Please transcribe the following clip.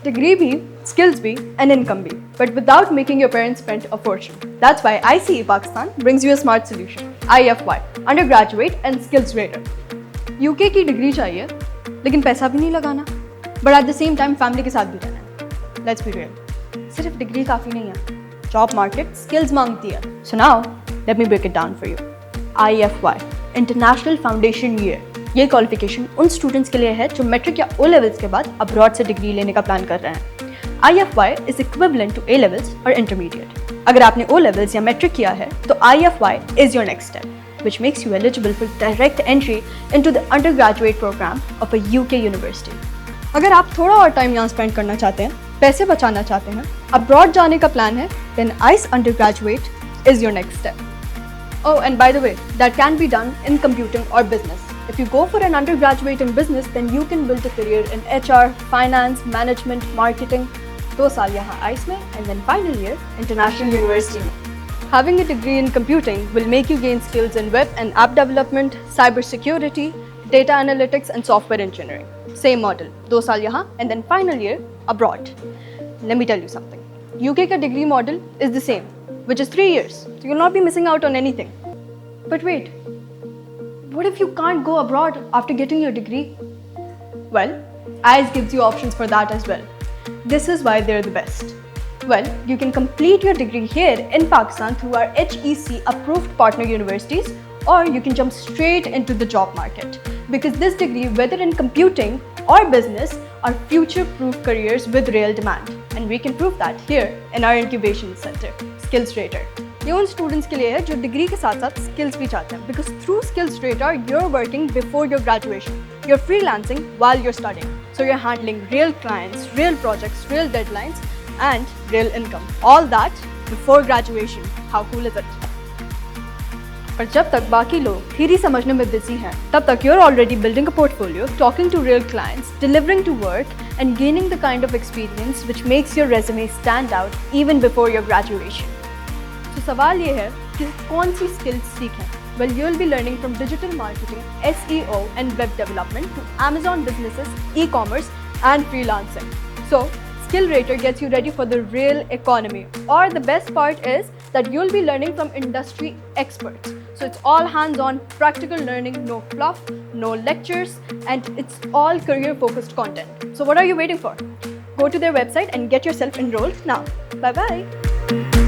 Degree bhi, skills bhi, and income bhi, but without making your parents spend a fortune. That's why ICE Pakistan brings you a smart solution, IFY, Undergraduate and Skills Rater. UK की degree चाहिए, लेकिन पैसा भी नहीं लगाना, but at the same time family के साथ भी रहना है. Let's be real, सिर्फ डिग्री काफ़ी नहीं है. Job market skills मांगती है. So now, let me break it down for you. IFY, International Foundation Year. ये क्वालिफिकेशन उन स्टूडेंट्स के लिए है जो मैट्रिक या ओ लेवल्स के बाद अब्रॉड से डिग्री लेने का प्लान कर रहे हैं. IFY is equivalent to A levels और इंटरमीडिएट. अगर आपने ओ लेवल्स या मैट्रिक किया है तो IFY is your next step, which makes you eligible for direct entry into the undergraduate program of a UK university. अगर आप थोड़ा और टाइम यहाँ स्पेंड करना चाहते हैं, पैसे बचाना चाहते हैं, अब्रॉड जाने का प्लान है, then ICE Undergraduate is your next step. Oh, and by the way, that can be done in computing or business. If you go for an undergraduate in business, then you can build a career in HR, finance, management, marketing. 2 साल यहाँ ICE में, and then final year, International University. Having a degree in computing will make you gain skills in web and app development, cybersecurity, data analytics, and software engineering. Same model, 2 साल यहाँ, and then final year abroad. Let me tell you something. UK का degree model is the same, which is 3 years, so you'll not be missing out on anything. But wait, what if you can't go abroad after getting your degree? Well, ICE gives you options for that as well. This is why they're the best. Well, you can complete your degree here in Pakistan through our HEC approved partner universities, or you can jump straight into the job market. Because this degree, whether in computing or business, are future-proof careers with real demand. And we can prove that here in our incubation center, Skills Rater. ये उन students के लिए है जो degree के साथ साथ skills भी चाहते हैं. Because through Skills Rater, you're working before your graduation. You're freelancing while you're studying. So you're handling real clients, real projects, real deadlines, and real income. All that before graduation. How cool is it? पर जब तक बाकी लोग theory समझने में busy हैं, तब तक you're already building a portfolio, talking to real clients, delivering to work, and gaining the kind of experience which makes your resume stand out even before your graduation. तो सवाल ये है कि कौन सी skills सीखें? Well, you'll be learning from digital marketing, SEO, and web development to Amazon businesses, e-commerce, and freelancing. So, Skill Rater gets you ready for the real economy. Or the best part is that you'll be learning from industry experts. So it's all hands-on, practical learning, no fluff, no lectures, and it's all career-focused content. So what are you waiting for? Go to their website and get yourself enrolled now. Bye-bye.